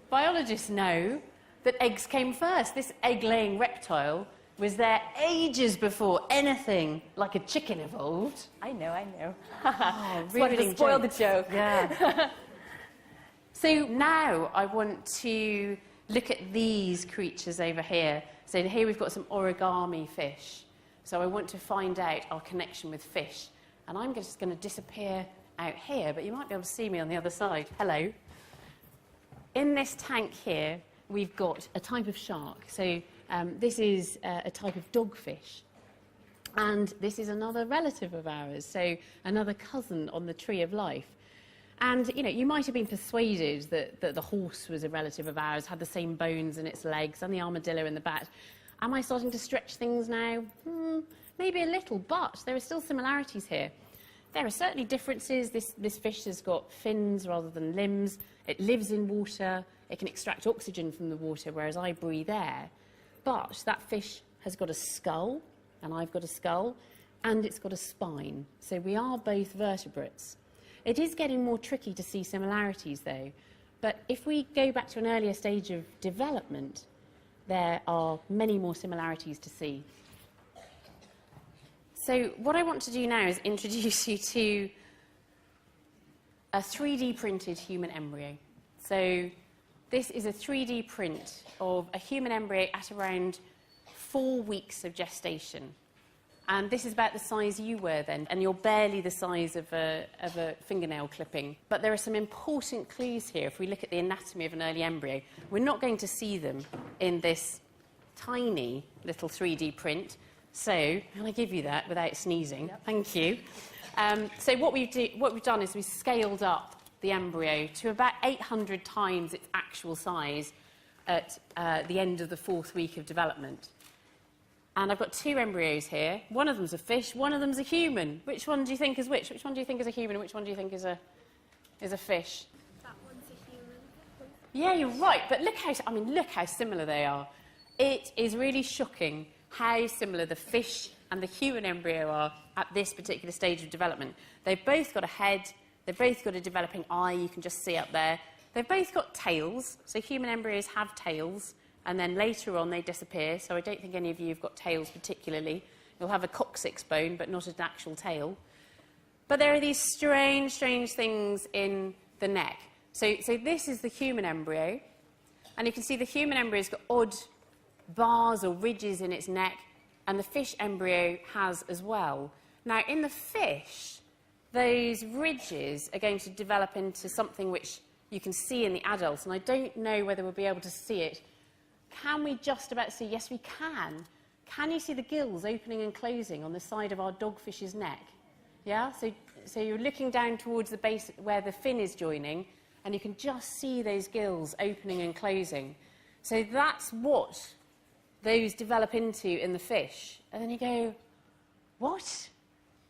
Biologists know that eggs came first. This egg-laying reptile was there ages before anything like a chicken evolved. I know. Oh, Just wanted to spoil the joke. Yeah. So now I want to look at these creatures over here. So here we've got some origami fish. So I want to find out our connection with fish. And I'm just going to disappear out here, but you might be able to see me on the other side. Hello. in this tank here, we've got a type of shark. So this is a type of dogfish. And this is another relative of ours, so another cousin on the tree of life. And, you know, you might have been persuaded that the horse was a relative of ours, had the same bones in its legs, and the armadillo in the back. Am I starting to stretch things now? Maybe a little, but there are still similarities here. There are certainly differences. This fish has got fins rather than limbs. It lives in water. It can extract oxygen from the water, whereas I breathe air. But that fish has got a skull, and I've got a skull, and it's got a spine. So we are both vertebrates. It is getting more tricky to see similarities, though. But if we go back to an earlier stage of development, there are many more similarities to see. So what I want to do now is introduce you to a 3D printed human embryo. So this is a 3D print of a human embryo at around 4 weeks of gestation. And this is about the size you were then, and you're barely the size of a fingernail clipping. But there are some important clues here if we look at the anatomy of an early embryo. We're not going to see them in this tiny little 3D print. So, can I give you that without sneezing? Yep. Thank you. So what we've done is we've scaled up the embryo to about 800 times its actual size at the end of the 4th week of development. And I've got 2 embryos here. One of them's a fish, one of them's a human. Which one do you think is which? Which one do you think is a human and which one do you think is a fish? That one's a human. Yeah, you're right, but look how similar they are. It is really shocking how similar the fish and the human embryo are at this particular stage of development. They've both got a head, they've both got a developing eye, you can just see up there. They've both got tails, so human embryos have tails, and then later on they disappear, so I don't think any of you have got tails particularly. You'll have a coccyx bone, but not an actual tail. But there are these strange things in the neck. So this is the human embryo, and you can see the human embryo's got odd bars or ridges in its neck, and the fish embryo has as well. Now, in the fish, those ridges are going to develop into something which you can see in the adults, and I don't know whether we'll be able to see it. Can we just about see? Yes, we can. Can you see the gills opening and closing on the side of our dogfish's neck? Yeah? So you're looking down towards the base where the fin is joining, and you can just see those gills opening and closing. So that's what those develop into in the fish. And then you go, what?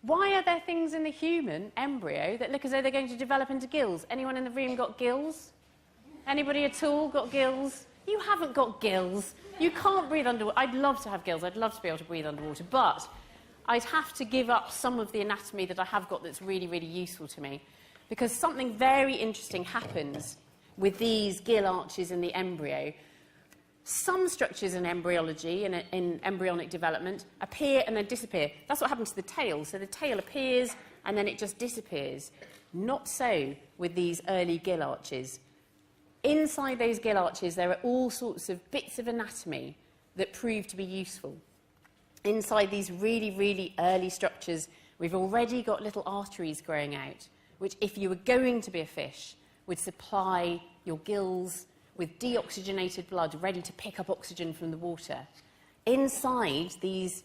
Why are there things in the human embryo that look as though they're going to develop into gills? Anyone in the room got gills? Anybody at all got gills? You haven't got gills. You can't breathe underwater. I'd love to have gills. I'd love to be able to breathe underwater. But I'd have to give up some of the anatomy that I have got that's really, really useful to me. Because something very interesting happens with these gill arches in the embryo. Some structures in embryology and in embryonic development appear and then disappear. That's what happens to the tail. So the tail appears and then it just disappears. Not so with these early gill arches. Inside those gill arches, there are all sorts of bits of anatomy that prove to be useful. Inside these really, really early structures, we've already got little arteries growing out, which, if you were going to be a fish, would supply your gills with deoxygenated blood ready to pick up oxygen from the water. Inside these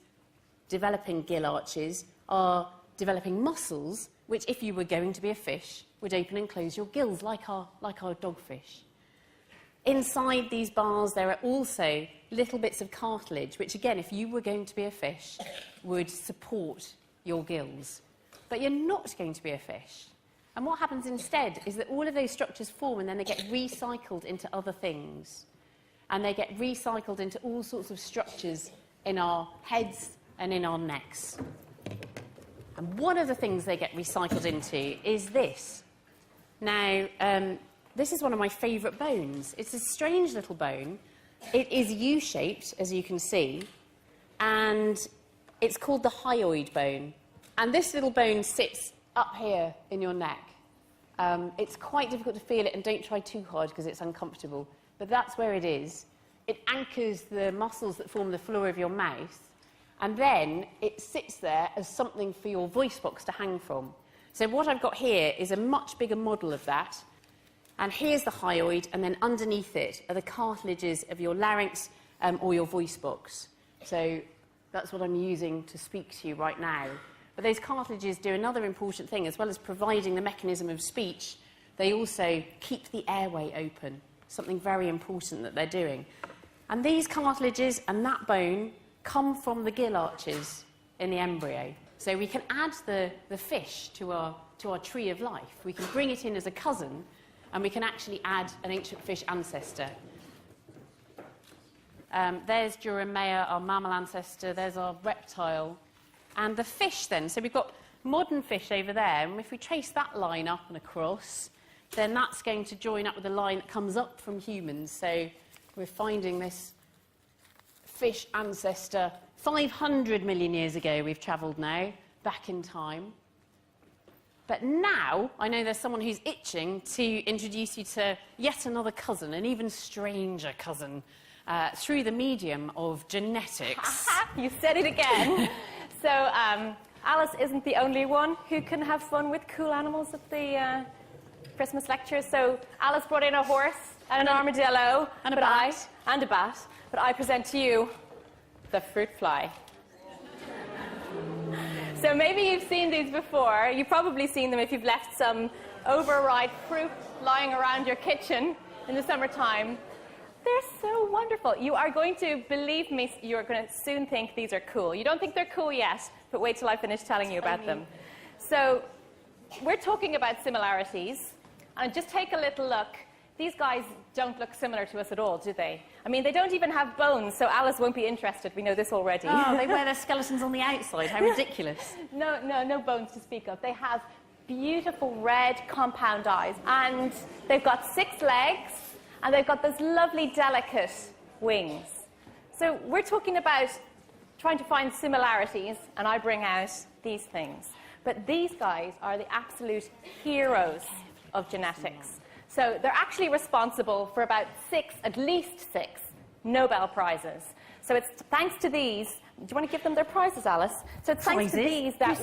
developing gill arches are developing muscles, which, if you were going to be a fish, would open and close your gills like our dogfish. Inside these bars, there are also little bits of cartilage, which, again, if you were going to be a fish, would support your gills. But you're not going to be a fish. And what happens instead is that all of those structures form and then they get recycled into other things. And they get recycled into all sorts of structures in our heads and in our necks. And one of the things they get recycled into is this. Now, this is one of my favourite bones. It's a strange little bone. It is U-shaped, as you can see, and it's called the hyoid bone. And this little bone sits up here in your neck. It's quite difficult to feel it, and don't try too hard because it's uncomfortable. But that's where it is. It anchors the muscles that form the floor of your mouth, and then it sits there as something for your voice box to hang from. So what I've got here is a much bigger model of that. And here's the hyoid, and then underneath it are the cartilages of your larynx or your voice box. So that's what I'm using to speak to you right now. But those cartilages do another important thing. As well as providing the mechanism of speech, they also keep the airway open, something very important that they're doing. And these cartilages and that bone come from the gill arches in the embryo. So we can add the fish to our tree of life. We can bring it in as a cousin, and we can actually add an ancient fish ancestor. There's Duramaea, our mammal ancestor. There's our reptile. And the fish then, so we've got modern fish over there, and if we trace that line up and across, then that's going to join up with the line that comes up from humans. So we're finding this fish ancestor 500 million years ago. We've travelled now, back in time. But now, I know there's someone who's itching to introduce you to yet another cousin, an even stranger cousin, through the medium of genetics. You said it again. So Alice isn't the only one who can have fun with cool animals at the Christmas lecture. So Alice brought in a horse and an armadillo and a bat. And a bat. But I present to you the fruit fly. So maybe you've seen these before. You've probably seen them if you've left some overripe fruit lying around your kitchen in the summertime. They're so wonderful. You are going to, believe me, you're going to soon think these are cool. You don't think they're cool yet, but wait till I finish telling you about them. So we're talking about similarities. And just take a little look. These guys don't look similar to us at all, do they? I mean, they don't even have bones, so Alice won't be interested. We know this already. Oh, they wear their skeletons on the outside. How ridiculous. No bones to speak of. They have beautiful red compound eyes, and they've got 6 legs, and they've got those lovely, delicate wings. So we're talking about trying to find similarities, and I bring out these things. But these guys are the absolute heroes of genetics. So they're actually responsible for about 6, at least 6, Nobel Prizes. So it's thanks to these. Do you want to give them their prizes, Alice? So it's thanks to these that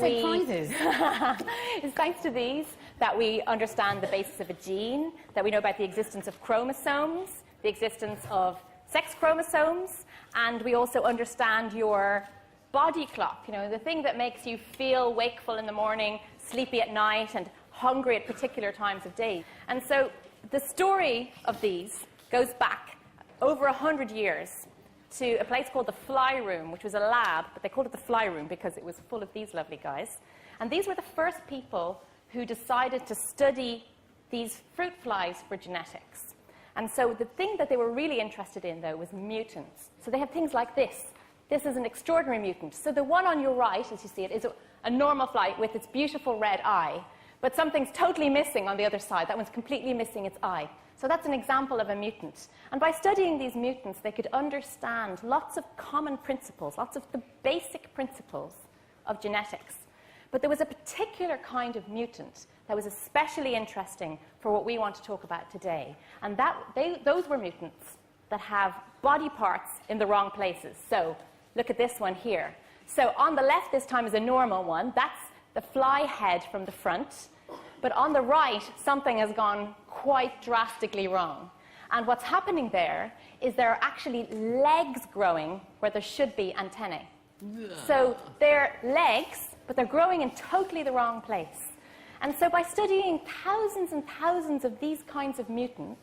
it's thanks to these that we understand the basis of a gene, that we know about the existence of chromosomes, the existence of sex chromosomes, and we also understand your body clock, you know, the thing that makes you feel wakeful in the morning, sleepy at night, and hungry at particular times of day. And so the story of these goes back over 100 years to a place called the Fly Room, which was a lab, but they called it the Fly Room because it was full of these lovely guys. And these were the first people who decided to study these fruit flies for genetics. And so the thing that they were really interested in, though, was mutants. So they have things like this. This is an extraordinary mutant. So the one on your right, as you see it, is a normal fly with its beautiful red eye. But something's totally missing on the other side. That one's completely missing its eye. So that's an example of a mutant. And by studying these mutants, they could understand lots of common principles, lots of the basic principles of genetics. But there was a particular kind of mutant that was especially interesting for what we want to talk about today. And those were mutants that have body parts in the wrong places. So look at this one here. So on the left this time is a normal one. That's the fly head from the front. But on the right, something has gone quite drastically wrong. And what's happening there is there are actually legs growing where there should be antennae. So they're legs, but they're growing in totally the wrong place. And so by studying thousands and thousands of these kinds of mutants,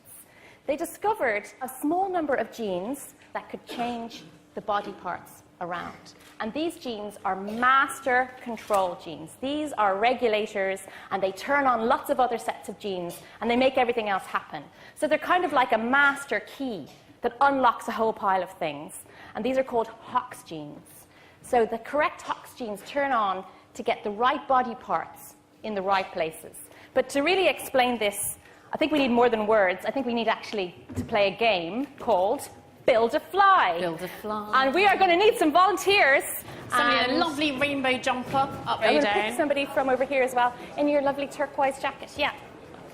they discovered a small number of genes that could change the body parts around. And these genes are master control genes. These are regulators, and they turn on lots of other sets of genes, and they make everything else happen. So they're kind of like a master key that unlocks a whole pile of things. And these are called Hox genes. So the correct Hox genes turn on to get the right body parts in the right places. But to really explain this, I think we need more than words. I think we need actually to play a game called Build a Fly. Build a fly. And we are going to need some volunteers. Somebody in a lovely rainbow jumper up I'm or going to pick down. somebody from over here as well in your lovely turquoise jacket. Yeah.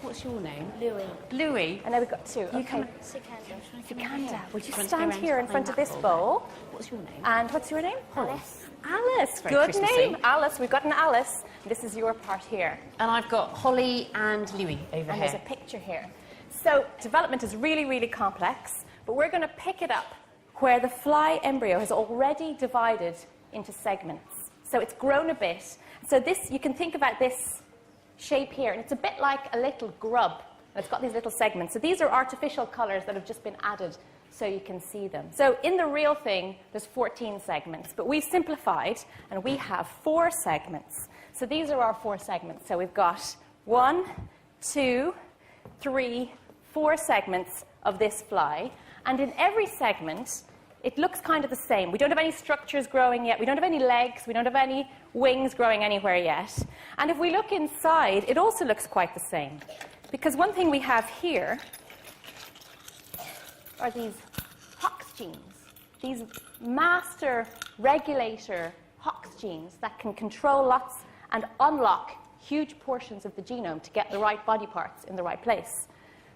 What's your name? Louis. Louis. And now we've got 2. Okay. Sikandar. Sikandar, would you Want to go stand around here in behind front of that this bowl? bowl? What's your name? And what's your name? Alice. Alice. Very Good Christmassy. name. Alice. We've got an Alice. This is your part here. And I've got Holly and Louis over And here. there's a picture here. So development is really, really complex, but we're going to pick it up where the fly embryo has already divided into segments. So it's grown a bit. So this, you can think about this shape here, and it's a bit like a little grub. And it's got these little segments. So these are artificial colors that have just been added so you can see them. So in the real thing, there's 14 segments, but we've simplified, and we have 4 segments. So these are our 4 segments. So we've got 1, 2, 3, 4 segments of this fly, and in every segment, it looks kind of the same. We don't have any structures growing yet. We don't have any legs. We don't have any wings growing anywhere yet. And if we look inside, it also looks quite the same. Because one thing we have here are these Hox genes, these master regulator Hox genes that can control lots and unlock huge portions of the genome to get the right body parts in the right place.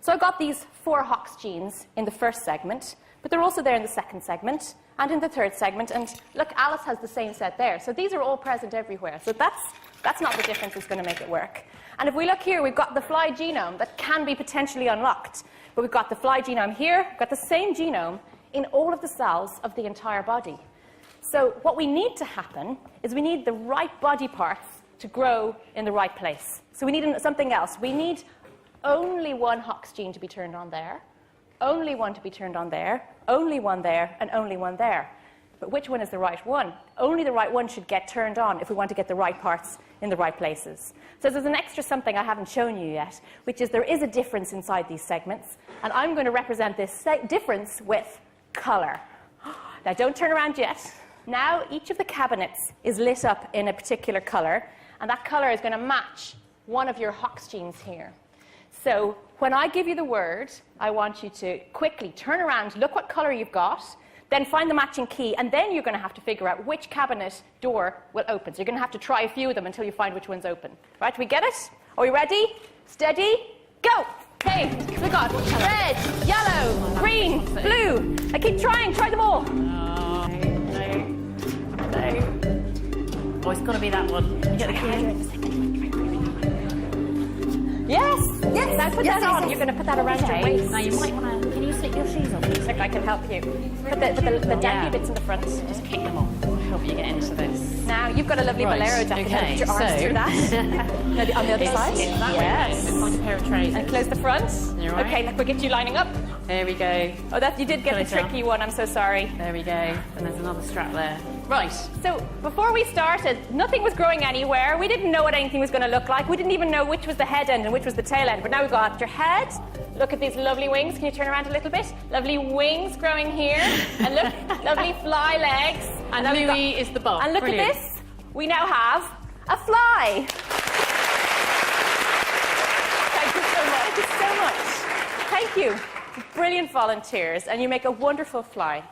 So I've got these 4 Hox genes in the first segment, but they're also there in the second segment and in the third segment. And look, Alice has the same set there. So these are all present everywhere. So that's not the difference that's going to make it work. And if we look here, we've got the fly genome that can be potentially unlocked. But we've got the fly genome here, we've got the same genome in all of the cells of the entire body. So what we need to happen is we need the right body parts to grow in the right place. So we need something else. We need only one Hox gene to be turned on there, only one to be turned on there, only one there, and only one there. But which one is the right one? Only the right one should get turned on if we want to get the right parts in the right places. So there's an extra something I haven't shown you yet, which is there is a difference inside these segments, and I'm going to represent this difference with color. Now don't turn around yet. Now each of the cabinets is lit up in a particular color, and that color is going to match one of your Hox genes here. So when I give you the word, I want you to quickly turn around, look what color you've got, then find the matching key, and then you're going to have to figure out which cabinet door will open. So you're going to have to try a few of them until you find which one's open. Right, we get it? Are we ready? Steady, go! Okay, we got red, yellow, green, blue. I keep trying, try them all. No. Oh, it's got to be that one. You get the key. Yes, yes. Now put that on. You're going to put that around your waist. Now you might want to. Can you slip your shoes on? Look, I can help you. Put the dangly bits in the front. Just kick them off. Help you get into this. Now you've got a lovely bolero jacket. Okay, Put your arms through that. On the other side. Yes. Find a pair of trays. And close the front. You're right. Okay, look, we'll get you lining up. There we go. Oh, that you did get the tricky one. I'm so sorry. There we go. And there's another strap there. Right. So before we started, nothing was growing anywhere. We didn't know what anything was going to look like. We didn't even know which was the head end and which was the tail end. But now we've got your head. Look at these lovely wings. Can you turn around a little bit? Lovely wings growing here. And look, lovely fly legs. And Louis is the butt. And look Brilliant. at this. We now have a fly. Thank you so much. Thank you so much. Thank you. Brilliant volunteers. And you make a wonderful fly.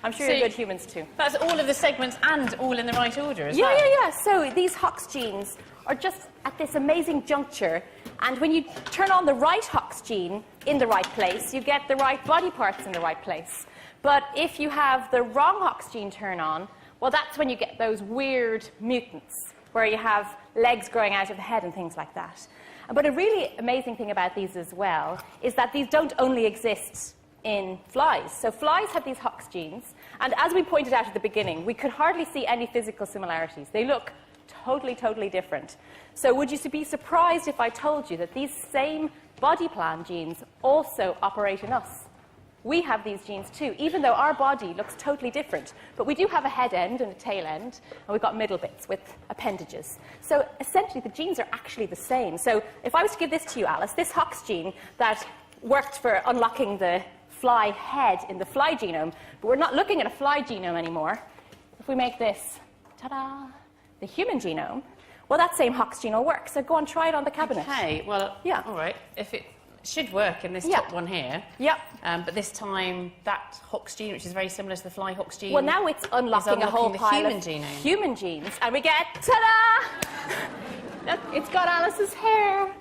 I'm sure you're good humans too. That's all of the segments and all in the right order as well. Yeah. So these Hox genes are just at this amazing juncture. And when you turn on the right Hox gene in the right place, you get the right body parts in the right place. But if you have the wrong Hox gene turn on, well, that's when you get those weird mutants, where you have legs growing out of the head and things like that. But a really amazing thing about these as well is that these don't only exist in flies. So flies have these Hox genes, and as we pointed out at the beginning, we could hardly see any physical similarities. They look totally different. So would you be surprised if I told you that these same body plan genes also operate in us? We have these genes too, even though our body looks totally different. But we do have a head end and a tail end, and we've got middle bits with appendages. So essentially, the genes are actually the same. So if I was to give this to you, Alice, this Hox gene that worked for unlocking the fly head in the fly genome, but we're not looking at a fly genome anymore. If we make this, ta-da, the human genome, well, that same Hox gene will work. So go on, try it on the cabinet. Okay, well, yeah. All right. If it should work in this top one here. Yep. But this time, that Hox gene, which is very similar to the fly Hox gene. Well, now it's unlocking a whole pile of human genes. And we get, ta-da! Look, it's got Alice's hair.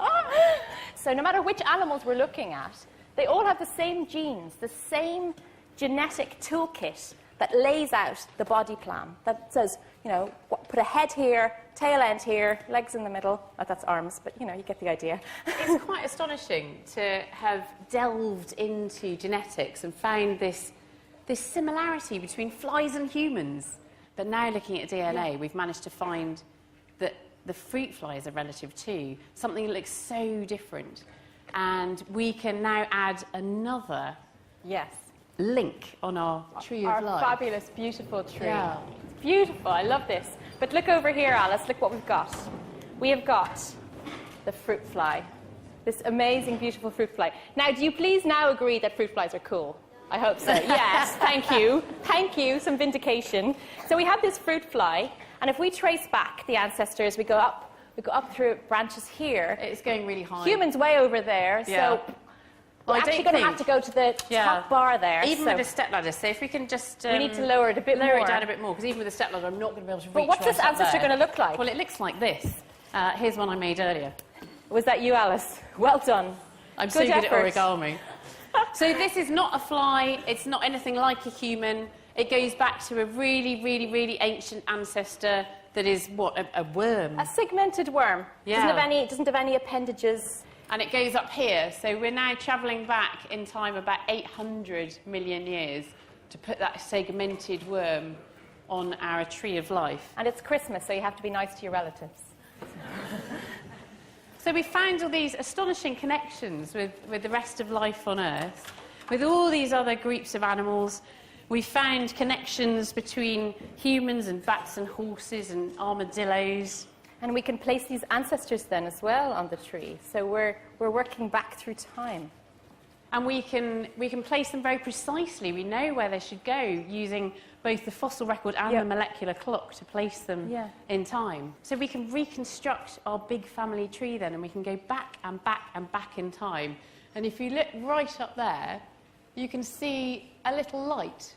Oh. So no matter which animals we're looking at, they all have the same genes, the same genetic toolkit that lays out the body plan, that says, you know, put a head here, tail end here, legs in the middle. Oh, that's arms, but, you know, you get the idea. It's quite astonishing to have delved into genetics and found this similarity between flies and humans. But now looking at DNA, we've managed to find that the fruit flies are relative too, something that looks so different. And we can now add another link on our tree of life. Our fabulous, beautiful tree. Yeah. It's beautiful, I love this. But look over here, Alice, look what we've got. We have got the fruit fly. This amazing, beautiful fruit fly. Now, do you please now agree that fruit flies are cool? I hope so. Yes, thank you. Thank you, some vindication. So we have this fruit fly, and if we trace back the ancestors, we go up through branches here. It's going really high. Humans way over there, Yeah. so we're actually going to have to go to the top bar there. Even so with a stepladder, so if we can just... we need to lower it a bit more. Lower it down a bit more, because even with a stepladder, I'm not going to be able to reach But what's this right up ancestor there. going to look like? Well, it looks like this. Here's one I made earlier. Was that you, Alice? Well done. I'm so good at origami. So this is not a fly. It's not anything like a human. It goes back to a really, really, really ancient ancestor that is, what, a worm? A segmented worm. Yeah. Doesn't have any appendages. And it goes up here. So we're now travelling back in time about 800 million years to put that segmented worm on our tree of life. And it's Christmas, so you have to be nice to your relatives. So we found all these astonishing connections with the rest of life on Earth, with all these other groups of animals. We found connections between humans and bats and horses and armadillos. And we can place these ancestors then as well on the tree. So we're working back through time. And we can place them very precisely. We know where they should go using both the fossil record and the molecular clock to place them in time. So we can reconstruct our big family tree then, and we can go back and back and back in time. And if you look right up there, you can see a little light.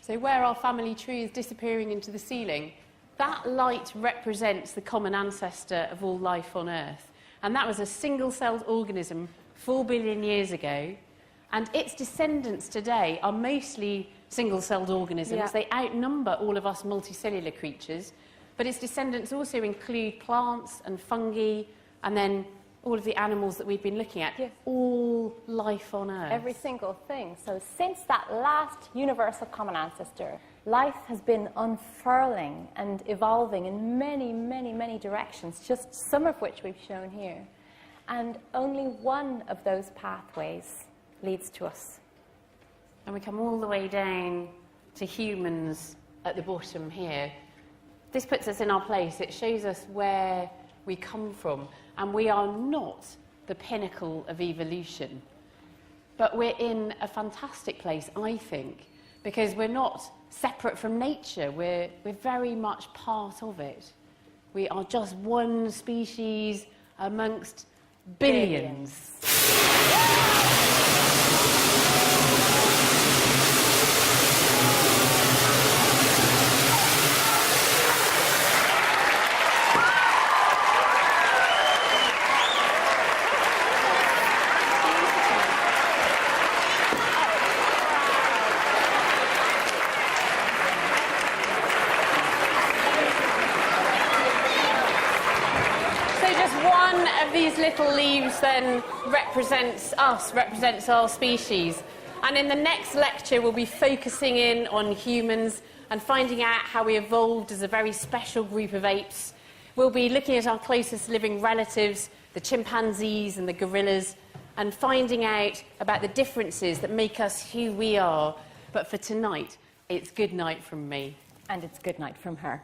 So where our family tree is disappearing into the ceiling, that light represents the common ancestor of all life on Earth. And that was a single-celled organism 4 billion years ago, and its descendants today are mostly single-celled organisms. Yeah. They outnumber all of us multicellular creatures, but its descendants also include plants and fungi, and then all of the animals that we've been looking at, all life on Earth. Every single thing. So since that last universal common ancestor, life has been unfurling and evolving in many, many, many directions, just some of which we've shown here. And only one of those pathways leads to us. And we come all the way down to humans at the bottom here. This puts us in our place. It shows us where we come from. And we are not the pinnacle of evolution. But we're in a fantastic place, I think, because we're not separate from nature. We're very much part of it. We are just one species amongst billions. These little leaves then represents us, represents our species. And in the next lecture, we'll be focusing in on humans and finding out how we evolved as a very special group of apes. We'll be looking at our closest living relatives, the chimpanzees and the gorillas, and finding out about the differences that make us who we are. But for tonight, it's good night from me. And it's good night from her.